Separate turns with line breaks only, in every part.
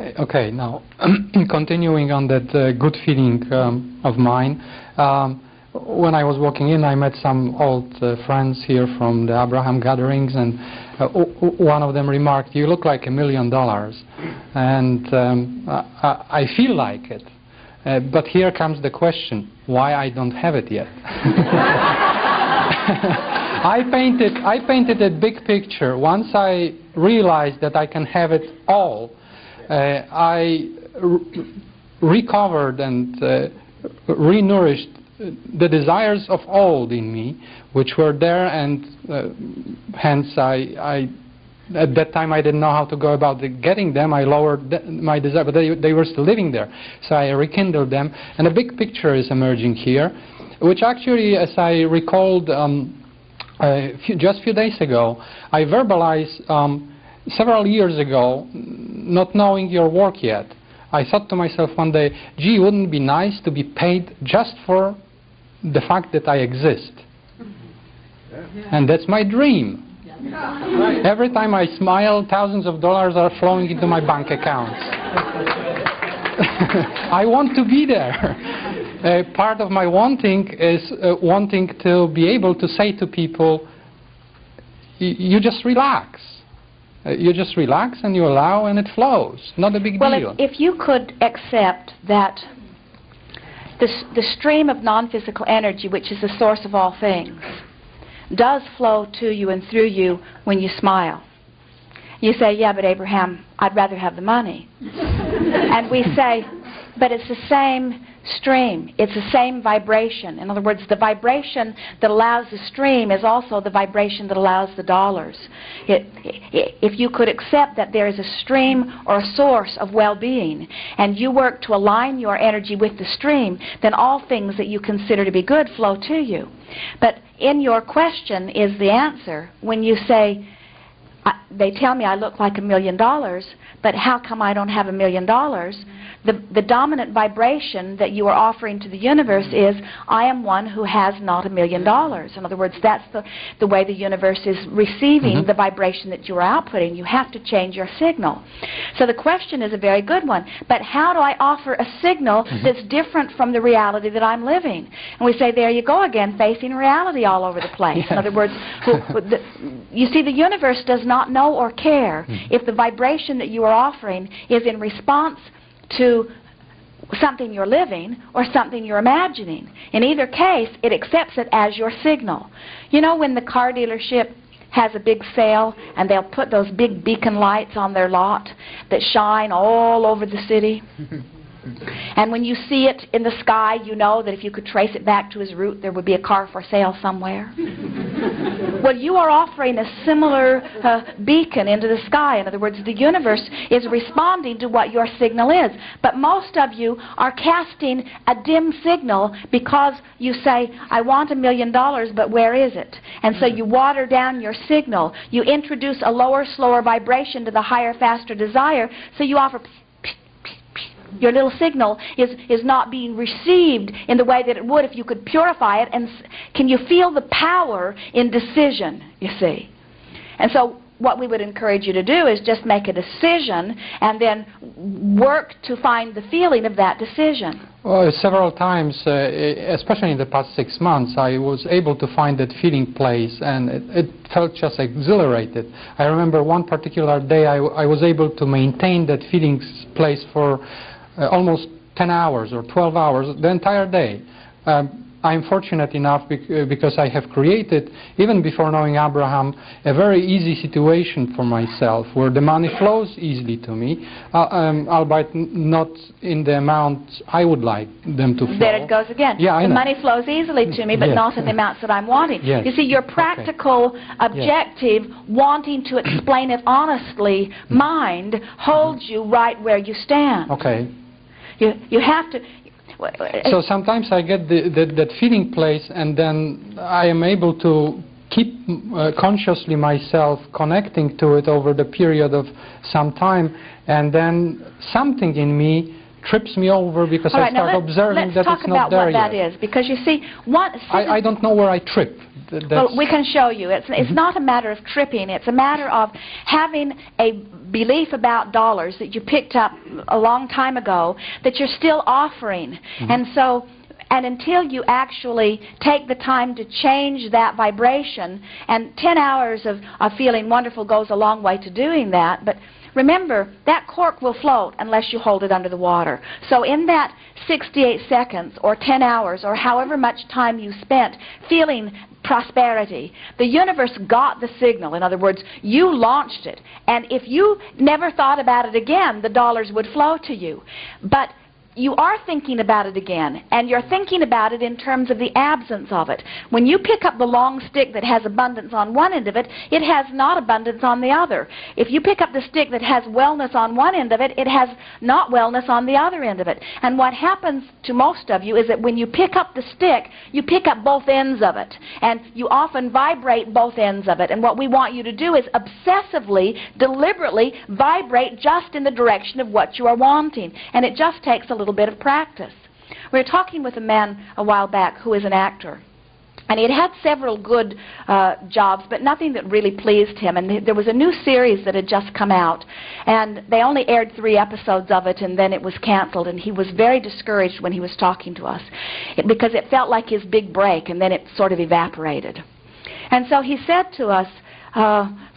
Okay, now continuing on that good feeling of mine. When I was walking in, I met some old friends here from the Abraham gatherings, and one of them remarked, "You look like $1 million," and I feel like it. But here comes the question: why I don't have it yet? I painted a big picture. Once I realized that I can have it all, I recovered and renourished the desires of old in me, which were there, and hence at that time I didn't know how to go about getting them. I lowered my desire, but they were still living there. So I rekindled them, and a big picture is emerging here, which actually, as I recalled just a few days ago, I verbalized several years ago, not knowing your work yet. I thought to myself one day, gee, wouldn't it be nice to be paid just for the fact that I exist? And that's my dream. Every time I smile, thousands of dollars are flowing into my bank accounts. I want to be there. Part of my wanting is wanting to be able to say to people, you just relax. You just relax and you allow, and it flows. Not a big deal.
Well, if you could accept that the stream of non-physical energy, which is the source of all things, does flow to you and through you when you smile. You say, yeah, but Abraham, I'd rather have the money. And we say, but it's the same stream. It's the same vibration. In other words, the vibration that allows the stream is also the vibration that allows the dollars. If you could accept that there is a stream or a source of well-being, and you work to align your energy with the stream, then all things that you consider to be good flow to you. But in your question is the answer when you say, they tell me I look like $1 million, but how come I don't have $1 million? The dominant vibration that you are offering to the universe is, I am one who has not $1 million. In other words, that's the way the universe is receiving the vibration that you are outputting. You have to change your signal. So the question is a very good one. But how do I offer a signal that's different from the reality that I'm living? And we say, there you go again, facing reality all over the place. In other words, you see, the universe does not know or care if the vibration that you are offering is in response to something you're living or something you're imagining. In either case, it accepts it as your signal. You know, when the car dealership has a big sale and they'll put those big beacon lights on their lot that shine all over the city? And when you see it in the sky, you know that if you could trace it back to its root, there would be a car for sale somewhere. Well, you are offering a similar beacon into the sky. In other words, the universe is responding to what your signal is. But most of you are casting a dim signal because you say, I want $1 million, but where is it? And so you water down your signal. You introduce a lower, slower vibration to the higher, faster desire, so you offer... Your little signal is not being received in the way that it would if you could purify it. And can you feel the power in decision, you see? And so what we would encourage you to do is just make a decision and then work to find the feeling of that decision.
Well, several times, especially in the past 6 months, I was able to find that feeling place, and it felt just exhilarated. I remember one particular day I was able to maintain that feeling place for almost 10 hours or 12 hours, the entire day. I'm fortunate enough because I have created, even before knowing Abraham, a very easy situation for myself where the money flows easily to me, albeit not in the amount I would like them to flow.
There it goes again.
Yeah,
the money flows easily to me, but not in the amounts that I'm wanting.
Yes.
You see, your practical, objective, wanting to explain it honestly mind holds you right where you stand.
Okay.
You have to...
So sometimes I get that feeling place, and then I am able to keep consciously myself connecting to it over the period of some time, and then something in me trips me over because I start observing that it's not there yet.
Let's talk about what that is, because you see,
I don't know where I trip.
Well, we can show you. It's not a matter of tripping. It's a matter of having a belief about dollars that you picked up a long time ago that you're still offering. And until you actually take the time to change that vibration, and 10 hours of feeling wonderful goes a long way to doing that, but remember, that cork will float unless you hold it under the water. So in that 68 seconds or 10 hours or however much time you spent feeling prosperity, the universe got the signal. In other words, you launched it. And if you never thought about it again, the dollars would flow to you. But you are thinking about it again, and you're thinking about it in terms of the absence of it. When you pick up the long stick that has abundance on one end of it, it has not abundance on the other. If you pick up the stick that has wellness on one end of it, it has not wellness on the other end of it. And what happens to most of you is that when you pick up the stick, you pick up both ends of it, and you often vibrate both ends of it. And what we want you to do is obsessively, deliberately vibrate just in the direction of what you are wanting. And it just takes a little bit of practice. We were talking with a man a while back who is an actor, and he had had several good jobs, but nothing that really pleased him. And there was a new series that had just come out, and they only aired 3 episodes of it, and then it was canceled. And he was very discouraged when he was talking to us, because it felt like his big break, and then it sort of evaporated. And so he said to us,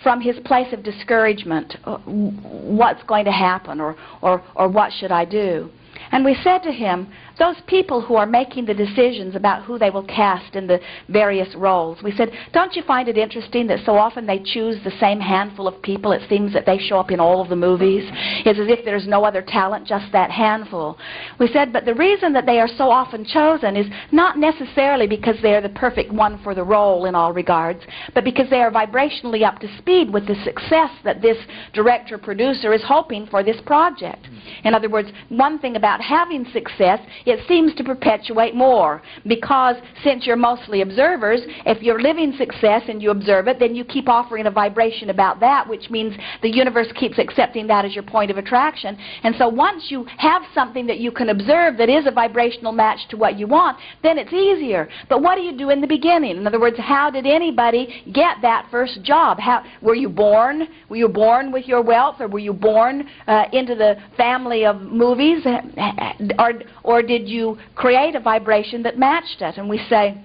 from his place of discouragement, what's going to happen, or what should I do? And we said to him, those people who are making the decisions about who they will cast in the various roles, we said, don't you find it interesting that so often they choose the same handful of people? It seems that they show up in all of the movies. It's as if there's no other talent, just that handful. We said, but the reason that they are so often chosen is not necessarily because they are the perfect one for the role in all regards, but because they are vibrationally up to speed with the success that this director-producer is hoping for this project. In other words, one thing about having success, it seems to perpetuate more, because since you're mostly observers, if you're living success and you observe it, then you keep offering a vibration about that, which means the universe keeps accepting that as your point of attraction. And so once you have something that you can observe that is a vibrational match to what you want, then it's easier. But what do you do in the beginning? In other words, how did anybody get that first job? Were you born? Were you born with your wealth, or were you born into the family of movies, or did you create a vibration that matched it? And we say,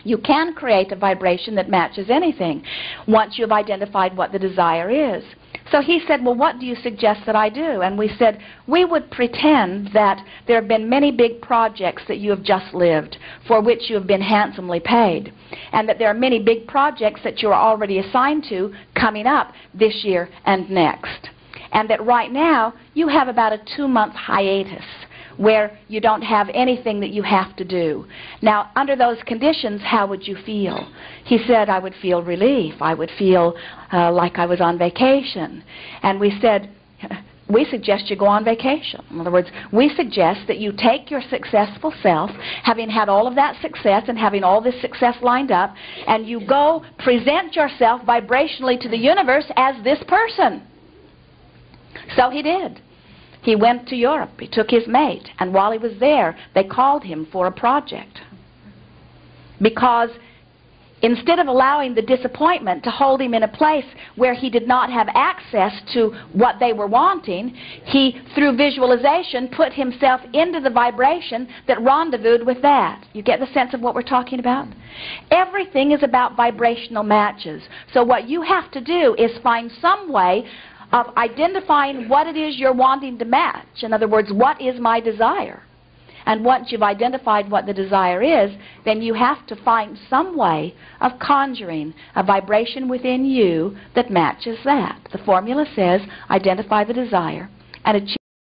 you can create a vibration that matches anything once you've identified what the desire is. So he said, well, what do you suggest that I do? And we said, we would pretend that there have been many big projects that you have just lived, for which you have been handsomely paid, and that there are many big projects that you are already assigned to coming up this year and next. And that right now you have about a 2-month hiatus where you don't have anything that you have to do. Now, under those conditions, how would you feel? He said, I would feel relief. I would feel like I was on vacation. And we said, we suggest you go on vacation. In other words, we suggest that you take your successful self, having had all of that success and having all this success lined up, and you go present yourself vibrationally to the universe as this person. So he did. He went to Europe. He took his mate, and while he was there, they called him for a project. Because instead of allowing the disappointment to hold him in a place where he did not have access to what they were wanting, he, through visualization, put himself into the vibration that rendezvoused with that. You get the sense of what we're talking about? Everything is about vibrational matches. So what you have to do is find some way of identifying what it is you're wanting to match. In other words, what is my desire? And once you've identified what the desire is, then you have to find some way of conjuring a vibration within you that matches that. The formula says, identify the desire and achieve